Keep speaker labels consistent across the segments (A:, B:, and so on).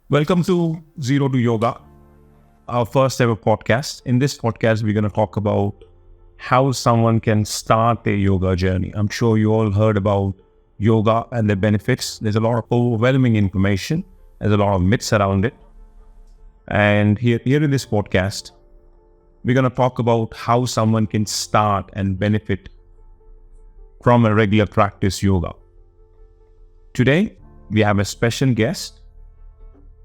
A: Welcome to Zero to Yoga, our first ever podcast. In this podcast, we're going to talk about how someone can start their yoga journey. I'm sure you all heard about yoga and the benefits. There's a lot of overwhelming information. There's a lot of myths around it. And here in this podcast, we're going to talk about how someone can start and benefit from a regular practice yoga. Today, we have a special guest.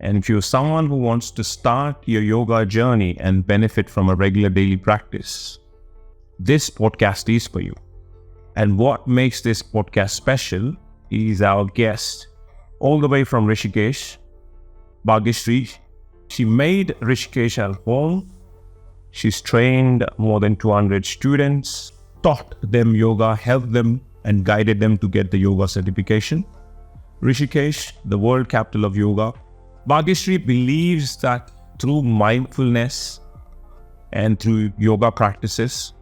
A: And if you're someone who wants to start your yoga journey and benefit from a regular daily practice, this podcast is for you. And what makes this podcast special is our guest, all the way from Rishikesh, Bhagyashree. She made Rishikesh her home. She's trained more than 200 students, taught them yoga, helped them and guided them to get the yoga certification. Rishikesh, the world capital of yoga. Bhagyashree believes that through mindfulness and through yoga practices,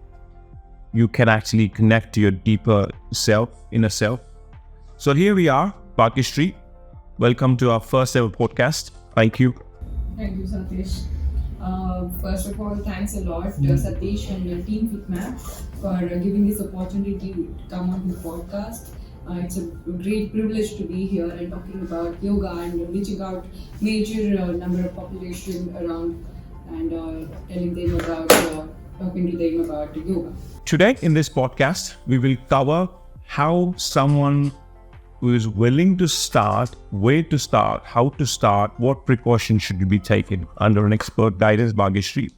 A: you can actually connect to your deeper self, inner self. So here we are, Bhagyashree. Welcome to our first ever podcast. Thank you.
B: Thank you, Satish. First of all, thanks a lot, Satish and Team Fitmap for giving this opportunity to come on the podcast. It's a great privilege to be here and talking about yoga and reaching out major number of population around and telling them about, talking to them about yoga.
A: Today in this podcast, we will cover how someone who is willing to start, where to start, how to start, what precautions should be taken under an expert guidance, Bhagyashree.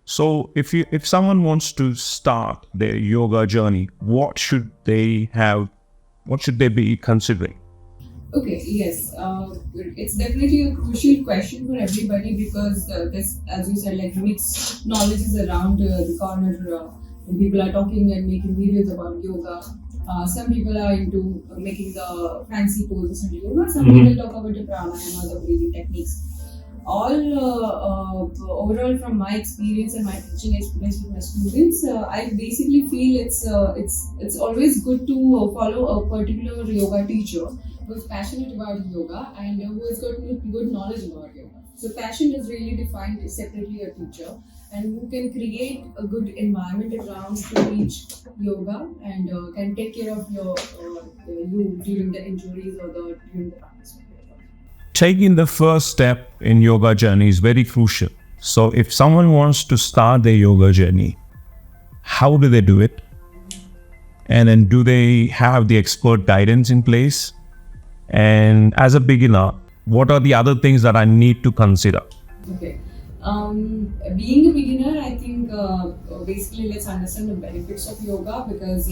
A: So if someone wants to start their yoga journey, what should they be considering?
B: Okay, yes, it's definitely a crucial question for everybody because this, as you said, like mixed knowledge is around the corner and people are talking and making videos about yoga. Some people are into making the fancy poses in yoga, some people talk about the pranayama, the breathing techniques. All overall from my experience and my teaching experience with my students, I basically feel it's always good to follow a particular yoga teacher who is passionate about yoga and who has got good knowledge about yoga. So passion is really defined separately a teacher and who can create a good environment around to teach yoga and can take care of you during the injuries or during the practice.
A: Taking the first step in yoga journey is very crucial. So if someone wants to start their yoga journey, how do they do it? And then do they have the expert guidance in place? And as a beginner, what are the other things that I need to consider?
B: Okay. Being a beginner, I think basically let's understand the benefits of yoga because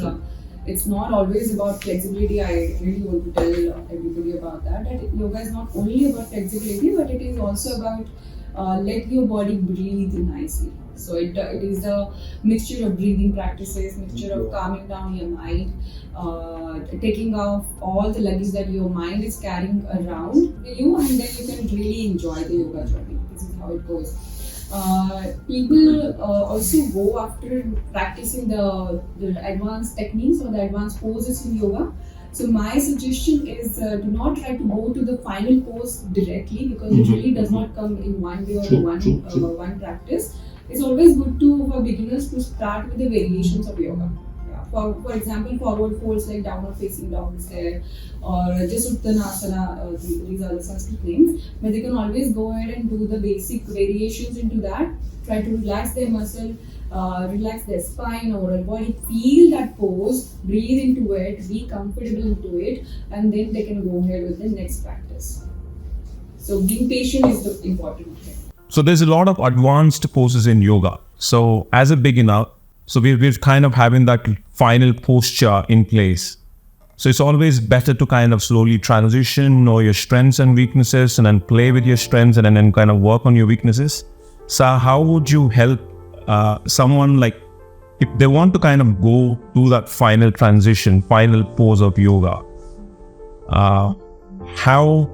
B: it's not always about flexibility. I really want to tell everybody about that yoga is not only about flexibility, but it is also about let your body breathe nicely. So it is a mixture of breathing practices, mixture of calming down your mind, taking off all the luggage that your mind is carrying around you, and then you can really enjoy the yoga journey. This is how it goes. People also go after practicing the advanced techniques or the advanced poses in yoga. So my suggestion is do not try to go to the final pose directly because it really does not come in one day or one practice. It's always good for beginners to start with the variations of yoga. For example, forward folds like downward facing dog is there, or just Uttanasana, these are the Sanskrit names, but they can always go ahead and do the basic variations into that, try to relax their muscle, relax their spine, overall body, feel that pose, breathe into it, be comfortable into it, and then they can go ahead with the next practice. So being patient is the important thing.
A: So there's a lot of advanced poses in yoga. So as a beginner, so we're kind of having that final posture in place. So it's always better to kind of slowly transition, know your strengths and weaknesses, and then play with your strengths and then kind of work on your weaknesses. So how would you help someone, like if they want to kind of go to that final transition, final pose of yoga? How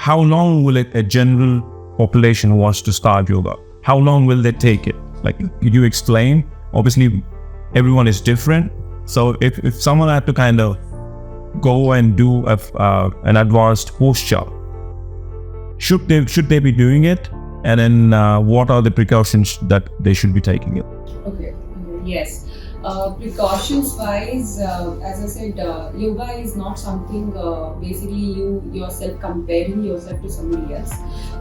A: long will a general population who wants to start yoga, how long will they take it? Like, could you explain? Obviously, everyone is different. So if someone had to kind of go and do an advanced posture, Should they be doing it? And then what are the precautions that they should be taking it?
B: Okay. Yes. Precautions wise, as I said, yoga is not something basically you yourself comparing yourself to somebody else.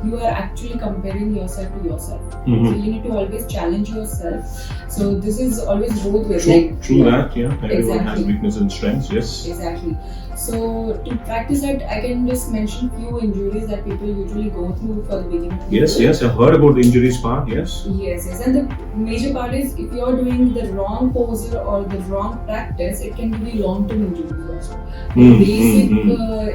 B: You are actually comparing yourself to yourself. So you need to always challenge yourself. So this is always both ways.
A: True that, yeah. Everyone has weaknesses and strengths, yes.
B: Exactly. So to practice that, I can just mention few injuries that people usually go through for the beginning.
A: Yes, I've heard about the injuries part, yes.
B: Yes, and the major part is if you're doing the wrong pose or the wrong practice, it can be long-term injuries also. The basic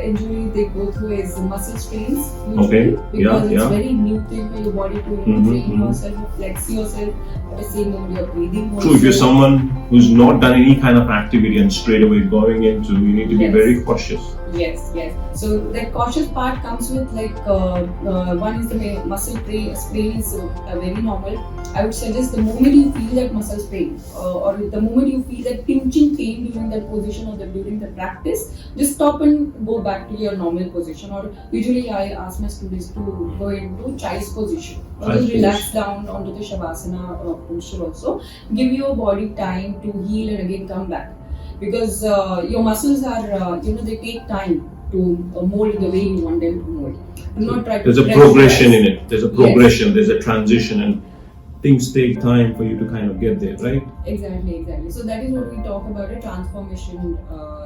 B: injury they go through is muscle strains usually, because it's very new thing for your body to train yourself, flex yourself at the same moment you're breathing.
A: True, if you're someone who's not done any kind of activity and straight away going into, you need to be very cautious.
B: Yes. So that cautious part comes with one is the muscle sprain is very normal. I would suggest the moment you feel that muscle sprain or the moment you feel that pinching pain during that position or during the practice, just stop and go back to your normal position. Or usually I ask my students to go into child's position or just relax down onto the shavasana posture also. Give your body time to heal and again come back. Because your muscles are, they take time to mold the way you want them to mold. Do not try to.
A: There's a progression in it. There's a progression. There's a transition, and things take time for you to kind of get there, right?
B: Exactly. So that is what we talk about, a transformation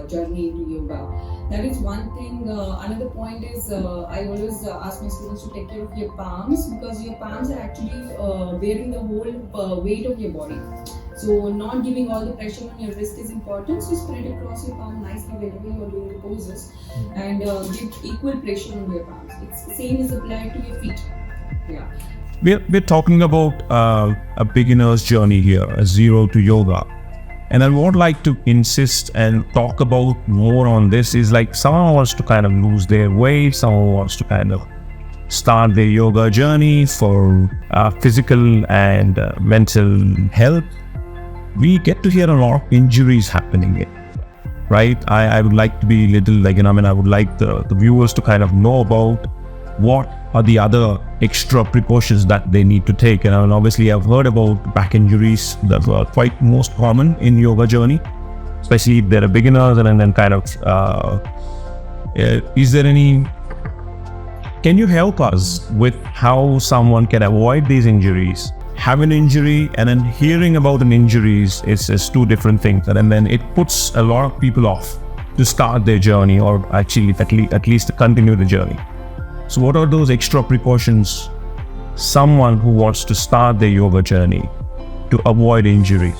B: journey into yoga. That is one thing. Another point is I always ask my students to take care of your palms, because your palms are actually bearing the whole weight of your body. So not giving all the pressure on your wrist is important. So spread across your palm nicely whenever you are doing the poses, and give equal pressure on your palms. It's the same is applied to your feet. Yeah.
A: We're talking about a beginner's journey here, a zero to yoga. And I would like to insist and talk about more on this is like someone wants to kind of lose their weight, someone wants to kind of start their yoga journey for physical and mental health. We get to hear a lot of injuries happening, right? I would like to be little I would like the viewers to kind of know about what are the other extra precautions that they need to take. And obviously I've heard about back injuries that were quite most common in yoga journey, especially if they're beginners, and then kind of, is there any, can you help us with how someone can avoid these injuries? Have an injury and then hearing about an injury is two different things, and then it puts a lot of people off to start their journey, or actually at least to continue the journey. So what are those extra precautions someone who wants to start their yoga journey to avoid injuries?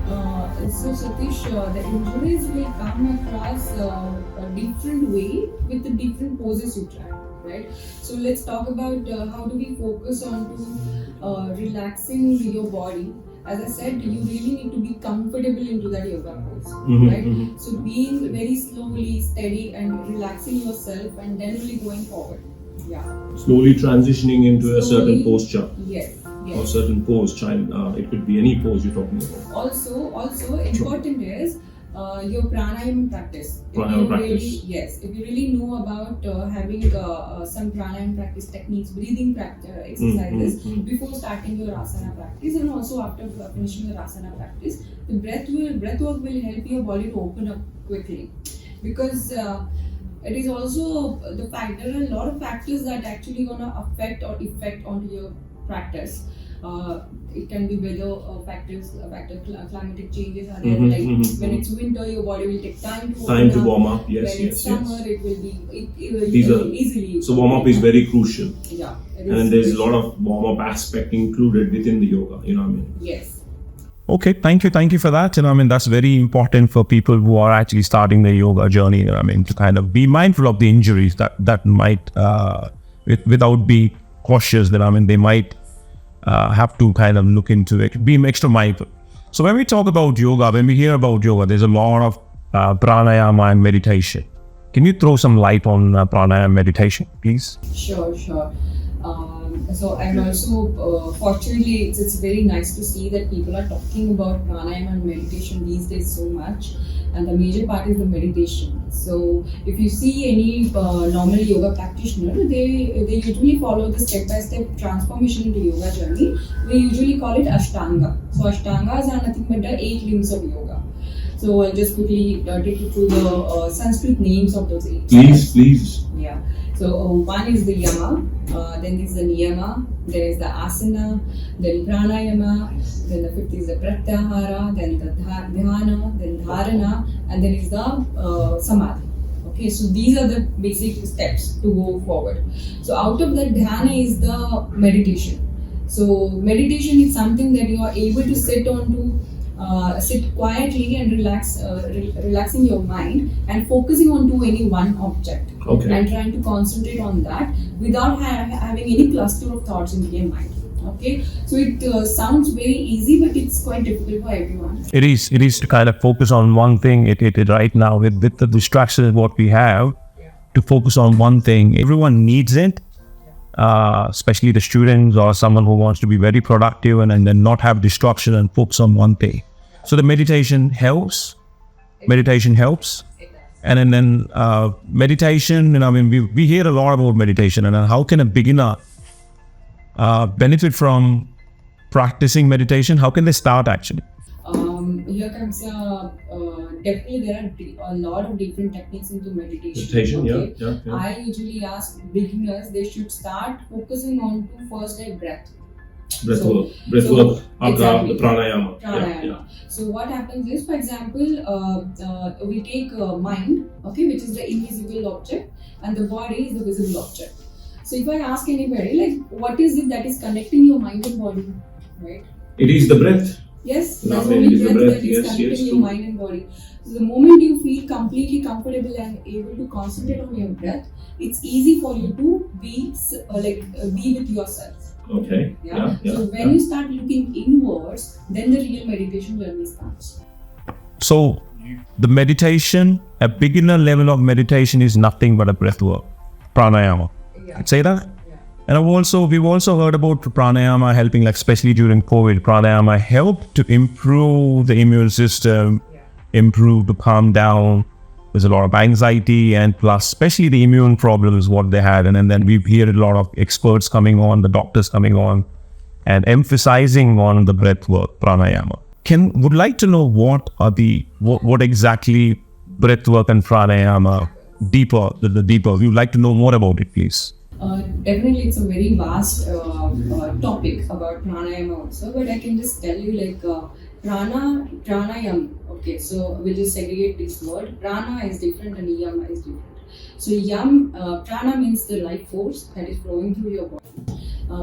B: So Satish, the injuries will come across a different way with the different poses you try, right? So let's talk about how do we focus on to relaxing your body. As I said, you really need to be comfortable into that yoga pose, right? So being very slowly, steady and relaxing yourself, and then really going forward. Yeah. Slowly
A: transitioning into a certain posture.
B: Yes.
A: Or certain pose, it could be any pose you're talking about.
B: Also important is your pranayama practice. If you really know about having some pranayama practice techniques, breathing exercises before starting your asana practice, and also after finishing your asana practice, the breath work will help your body to open up quickly, because it is also the fact there are a lot of factors that actually gonna affect or effect onto your practice. It can be weather factors, climatic changes are there. Like when it's winter, your body will take time to
A: warm up. Yes,
B: when it's summer, it will be easily.
A: So warm up is very crucial.
B: Yeah.
A: And then there's a lot of warm up aspect included within the yoga. You know what I mean?
B: Yes.
A: Okay, thank you for that. That's very important for people who are actually starting their yoga journey. To kind of be mindful of the injuries that might, without being cautious, that they might have to kind of look into it, be extra mindful. So when we talk about yoga, when we hear about yoga, there's a lot of pranayama and meditation. Can you throw some light on pranayama meditation, please?
B: Sure. So and also fortunately it's very nice to see that people are talking about pranayama and meditation these days so much, and the major part is the meditation. So if you see any normal yoga practitioner, they usually follow the step-by-step transformation into yoga journey. We usually call it Ashtanga. So Ashtangas are nothing but the 8 limbs of yoga. So I'll just quickly take you through the Sanskrit names of those 8.
C: Please.
B: Yeah. So one is the yama, then is the niyama, then is the asana, then pranayama, then the 5th is the pratyahara, then the dhyana, then dharana, and then is the samadhi. Okay, so these are the basic steps to go forward. So out of that, dhyana is the meditation. So meditation is something that you are able to sit quietly and relaxing your mind and focusing onto any one object, and trying to concentrate on that without having any cluster of thoughts in your mind. Okay, so it sounds very easy, but it's quite difficult for everyone.
A: It is to kind of focus on one thing. It right now with the distractions what we have, to focus on one thing. Everyone needs it, especially the students or someone who wants to be very productive and then not have distraction and focus on one thing. So the meditation helps. And then meditation, we hear a lot about meditation, and how can a beginner benefit from practicing meditation? How can they start actually?
B: Here comes definitely there are a lot of different techniques into meditation.
C: Meditation, yeah.
B: I usually ask beginners they should start focusing on to first their breath.
C: Breath work,
B: exactly.
C: pranayama.
B: Yeah. So what happens is, for example, we take mind, okay, which is the invisible object, and the body is the visible object. So if I ask anybody, like, what is it that is connecting your mind and body, right?
C: It is the breath.
B: Yes, that's only breath that is connecting your mind and body. So the moment you feel completely comfortable and able to concentrate on your breath, it's easy for you to be with yourself.
C: Okay.
B: Yeah. So when you start looking inwards, then the real meditation journey starts.
A: So the meditation, a beginner level of meditation is nothing but a breath work, pranayama.
B: Yeah.
A: I'd say that.
B: Yeah.
A: And we've also heard about pranayama helping, like especially during COVID, pranayama helped to improve the immune system, improve to calm down. There's a lot of anxiety, and plus especially the immune problems what they had. And then we've heard a lot of experts coming on, the doctors coming on and emphasizing on the breath work, pranayama. Would like to know what exactly breath work and pranayama deeper. We would like to know more about it, please.
B: Definitely, it's a very vast topic about pranayama also, but I can just tell you pranayam. Okay, so we'll just segregate this word. Prana is different and yama is different. So prana means the life force that is flowing through your body,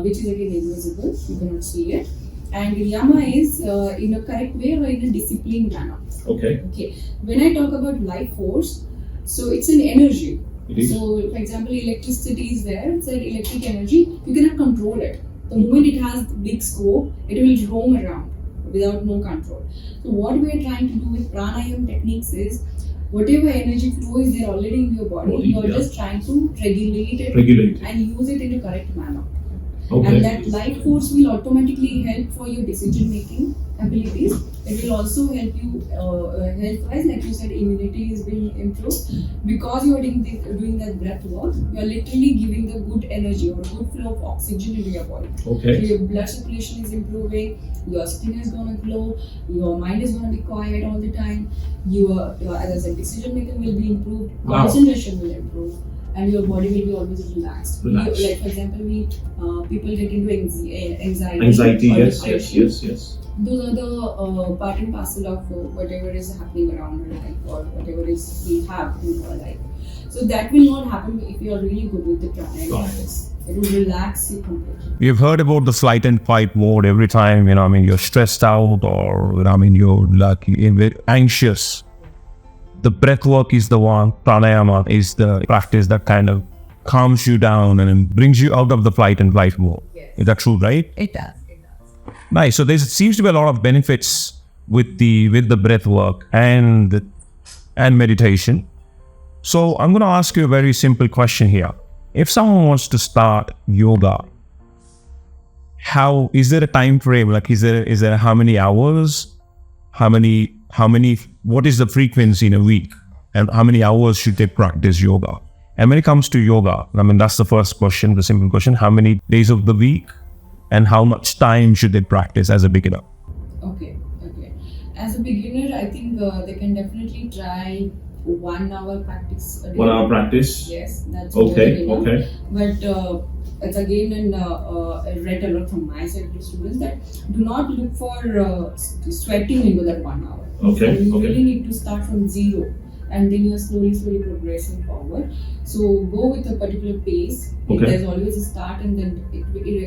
B: which is again invisible, you cannot see it. And yama is in a correct way or in a disciplined manner.
C: Okay.
B: When I talk about life force, so it's an energy.
C: It is.
B: So, for example, electricity is there, it's an electric energy, you cannot control it. The moment it has big scope, it will roam around without no control. So what we are trying to do with pranayam techniques is, whatever energy flow is there already in your body, you are just trying to regulate it and use it in a correct manner.
C: Okay.
B: And that life force will automatically help for your decision making abilities. It will also help you health-wise, like you said, immunity is being improved. Because you are doing that breath work, you are literally giving the good energy or good flow of oxygen into your body.
C: Okay.
B: So your blood circulation is improving, your skin is gonna glow, your mind is gonna be quiet all the time, your as I said, decision making will be improved, concentration will improve, and your body will be always relaxed. Like for example, people get into anxiety.
C: Anxiety, yes.
B: Those are the part and parcel of whatever is happening around our life or whatever is we have in our life. So that will not happen if you are really good with the pranayama practice. It will relax you completely.
A: We've heard about the flight and fight mode every time, you're stressed out or, you're anxious. The breath work is the one, pranayama is the practice that kind of calms you down and brings you out of the flight and fight mode.
B: Yes.
A: Is that true, right?
B: It does.
A: Nice. So there seems to be a lot of benefits with the breath work and meditation. So I'm going to ask you a very simple question here. If someone wants to start yoga, how is there a time frame? Like, is there how many hours? What is the frequency in a week? And how many hours should they practice yoga? And when it comes to yoga, I mean, that's the first question, the simple question. How many days of the week and how much time should they practice as a beginner?
B: Okay. As a beginner, I think they can definitely try 1 hour practice a day.
C: 1 hour practice?
B: Yes, that's
C: Okay,
B: enough.
C: okay.
B: But it's again, and I read a lot from my side to students that do not look for sweating into that 1 hour.
C: Okay,
B: So you
C: okay.
B: really need to start from zero, and then you're slowly progressing forward. So go with a particular pace.
C: Okay.
B: There's always a start, and then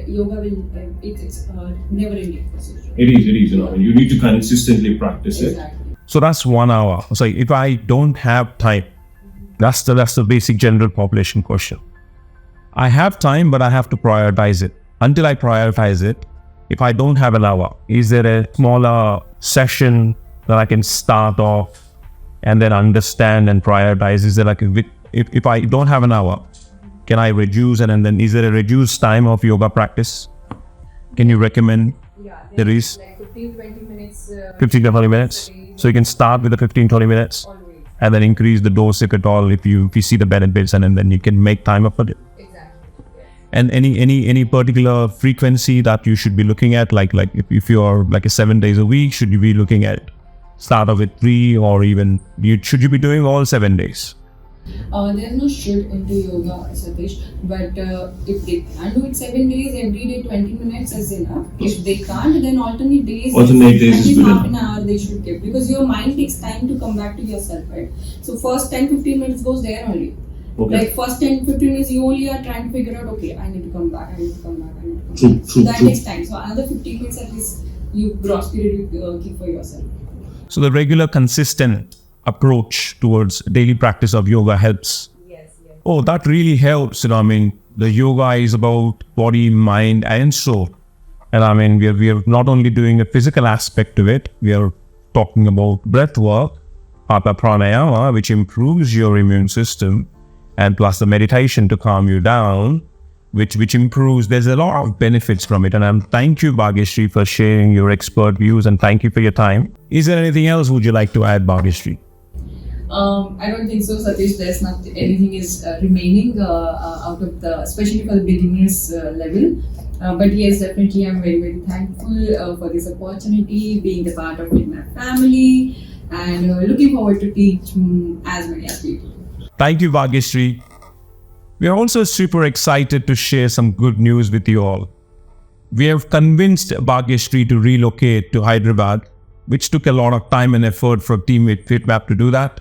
B: yoga will it's never ending process.
C: It is, you need to consistently practice it.
B: Exactly.
A: So that's 1 hour. So if I don't have time, that's the basic general population question. I have time, but I have to prioritize it. Until I prioritize it, if I don't have an hour, is there a smaller session that I can start off and then understand and prioritize? Is there like if I don't have an hour, can I reduce and then is there a reduced time of yoga practice? Can you recommend?
B: Yeah,
A: There is
B: like 15-20 minutes.
A: 15 to 20 minutes. So you can start with the 15-20 minutes
B: Always.
A: and then increase the dose if at all, if you see the benefits, and then you can make time up for it.
B: Exactly.
A: And any particular frequency that you should be looking at, like if you're like a 7 days a week, should you be looking at start off with 3, or even should you be doing all 7 days?
B: There's no should into yoga, Satish, but if they can do it 7 days, every day 20 minutes is enough. If they can't, then alternate days
C: Alternate days
B: at
C: is
B: least
C: good
B: half
C: enough.
B: an hour they should give, because your mind takes time to come back to yourself, right? So first 10-15 minutes goes there only.
C: Okay.
B: Like first 10-15 minutes you only are trying to figure out, okay, I need to come back.
C: True,
B: So that
C: true.
B: takes time. So another 15 minutes at least you gross period you keep for yourself.
A: So the regular, consistent approach towards daily practice of yoga helps.
B: Yes.
A: Oh, that really helps. I mean, the yoga is about body, mind, and soul. And I mean, we are not only doing a physical aspect of it, we are talking about breath work, hatha pranayama, which improves your immune system, and plus the meditation to calm you down, which improves. There's a lot of benefits from it. And thank you, Bhagyashree, for sharing your expert views, and thank you for your time. Is there anything else would you like to add, Bhagyashree?
B: I don't think so, Satish. There's not anything is remaining out of the, especially for the beginners level. But yes, definitely, I'm very thankful for this opportunity, being a part of Fitmap family, and looking forward to teach as many as people.
A: Thank you, Bhagyashree. We are also super excited to share some good news with you all. We have convinced Bhagyashree to relocate to Hyderabad, which took a lot of time and effort for team with Fitmap to do that.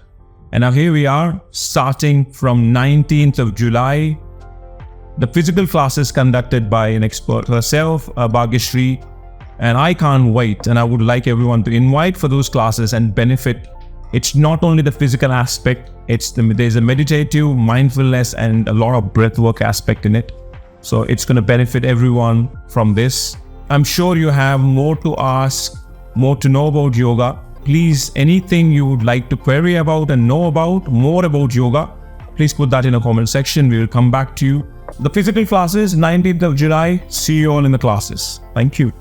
A: And now here we are, starting from 19th of July. The physical classes conducted by an expert herself, Bhagyashree, and I can't wait. And I would like everyone to invite for those classes and benefit. It's not only the physical aspect, there's a meditative, mindfulness, and a lot of breathwork aspect in it. So it's going to benefit everyone from this. I'm sure you have more to ask, more to know about yoga. Please, anything you would like to query about and know about more about yoga, please put that in a comment section. We will come back to you. The physical classes, 19th of July. See you all in the classes. Thank you.